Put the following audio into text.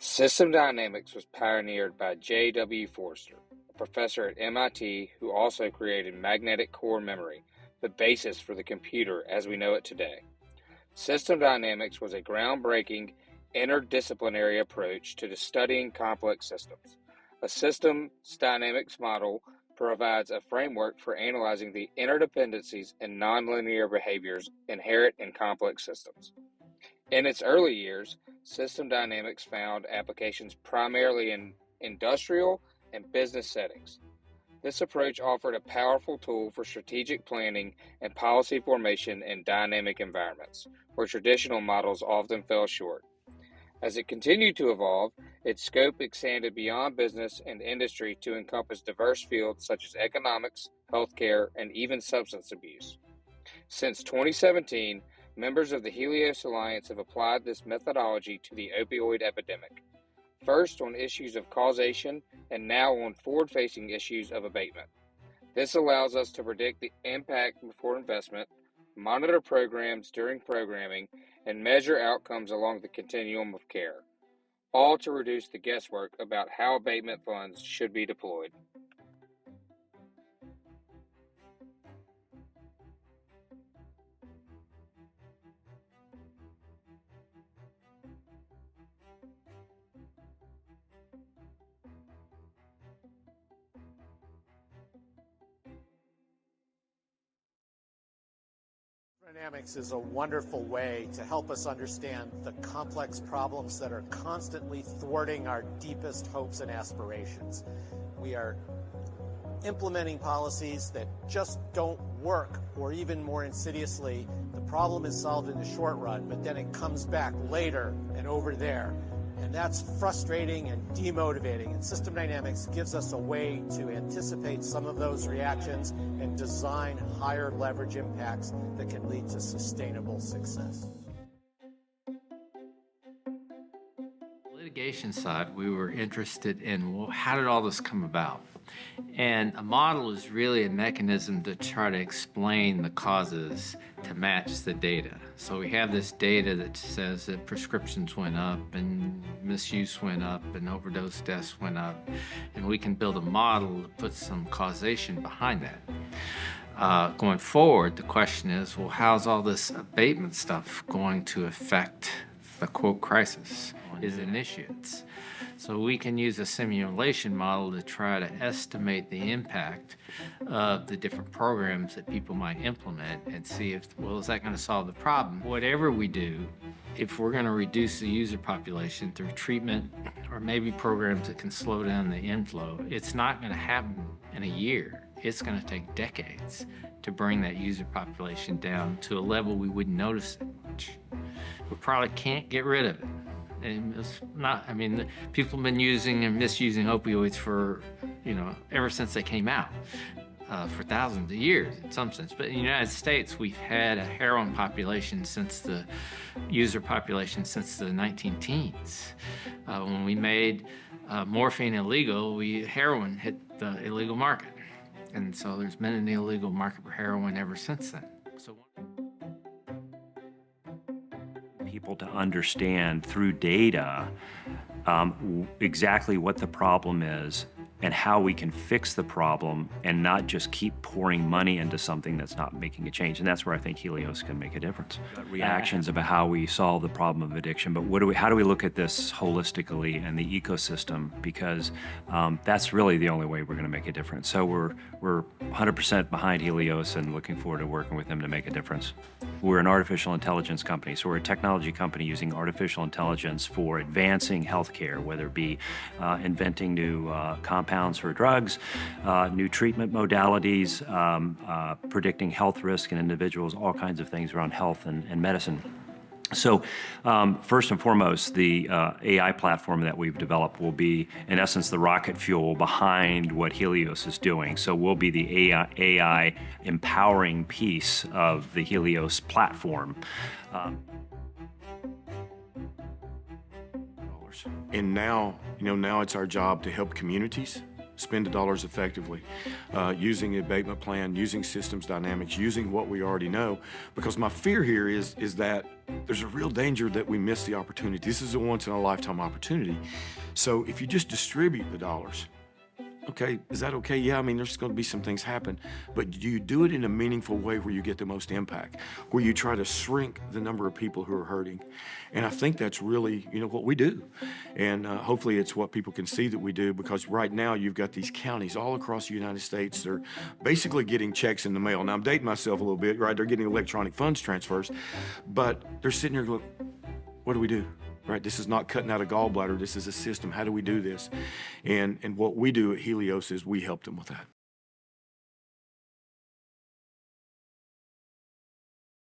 System dynamics was pioneered by J. W. Forster, a professor at MIT who also created magnetic core memory, the basis for the computer as we know it today. System dynamics was a groundbreaking, interdisciplinary approach to studying complex systems. A systems dynamics model provides a framework for analyzing the interdependencies and nonlinear behaviors inherent in complex systems. In its early years, system dynamics found applications primarily in industrial and business settings. This approach offered a powerful tool for strategic planning and policy formation in dynamic environments, where traditional models often fell short. As it continued to evolve, its scope expanded beyond business and industry to encompass diverse fields such as economics, healthcare, and even substance abuse. Since 2017, members of the Helios Alliance have applied this methodology to the opioid epidemic, first on issues of causation and now on forward-facing issues of abatement. This allows us to predict the impact before investment, monitor programs during programming, and measure outcomes along the continuum of care, all to reduce the guesswork about how abatement funds should be deployed. Dynamics is a wonderful way to help us understand the complex problems that are constantly thwarting our deepest hopes and aspirations. We are implementing policies that just don't work, or even more insidiously, the problem is solved in the short run, but then it comes back later and over there. And that's frustrating and demotivating. And system dynamics gives us a way to anticipate some of those reactions and design higher leverage impacts that can lead to sustainable success. Litigation side, we were interested in, well, how did all this come about? And a model is really a mechanism to try to explain the causes to match the data. So we have this data that says that prescriptions went up and misuse went up and overdose deaths went up, and we can build a model to put some causation behind that. Going forward, the question is, well, how's all this abatement stuff going to affect the quote crisis is initiates? So we can use a simulation model to try to estimate the impact of the different programs that people might implement and see if, well, is that going to solve the problem? Whatever we do, if we're going to reduce the user population through treatment or maybe programs that can slow down the inflow, it's not going to happen in a year. It's going to take decades to bring that user population down to a level we wouldn't notice it much. We probably can't get rid of it. And it's not, I mean, people have been using and misusing opioids for, ever since they came out, for thousands of years in some sense. But in the United States, we've had a heroin population since the user population since the 19-teens. When we made morphine illegal, heroin hit the illegal market. And so there's been an illegal market for heroin ever since then. So people to understand through data exactly what the problem is and how we can fix the problem and not just keep pouring money into something that's not making a change. And that's where I think Helios can make a difference. Reactions about how we solve the problem of addiction, but how do we look at this holistically and the ecosystem? Because that's really the only way we're going to make a difference. So we're 100% behind Helios and looking forward to working with them to make a difference. We're an artificial intelligence company, so we're a technology company using artificial intelligence for advancing healthcare, whether it be inventing new compounds for drugs, new treatment modalities, predicting health risk in individuals, all kinds of things around health and medicine. So first and foremost, the AI platform that we've developed will be, in essence, the rocket fuel behind what Helios is doing. So we'll be the AI empowering piece of the Helios platform. And now, now it's our job to help communities spend the dollars effectively, using the abatement plan, using systems dynamics, using what we already know. Because my fear here is that there's a real danger that we miss the opportunity. This is a once-in-a-lifetime opportunity. So if you just distribute the dollars, okay, is that okay? Yeah, I mean, there's going to be some things happen, but do you do it in a meaningful way where you get the most impact, where you try to shrink the number of people who are hurting? And I think that's really, what we do. And hopefully it's what people can see that we do, because right now you've got these counties all across the United States. They're basically getting checks in the mail. Now, I'm dating myself a little bit, right? They're getting electronic funds transfers, but they're sitting here going, what do we do? Right? This is not cutting out a gallbladder. This is a system. How do we do this? And what we do at Helios is we help them with that.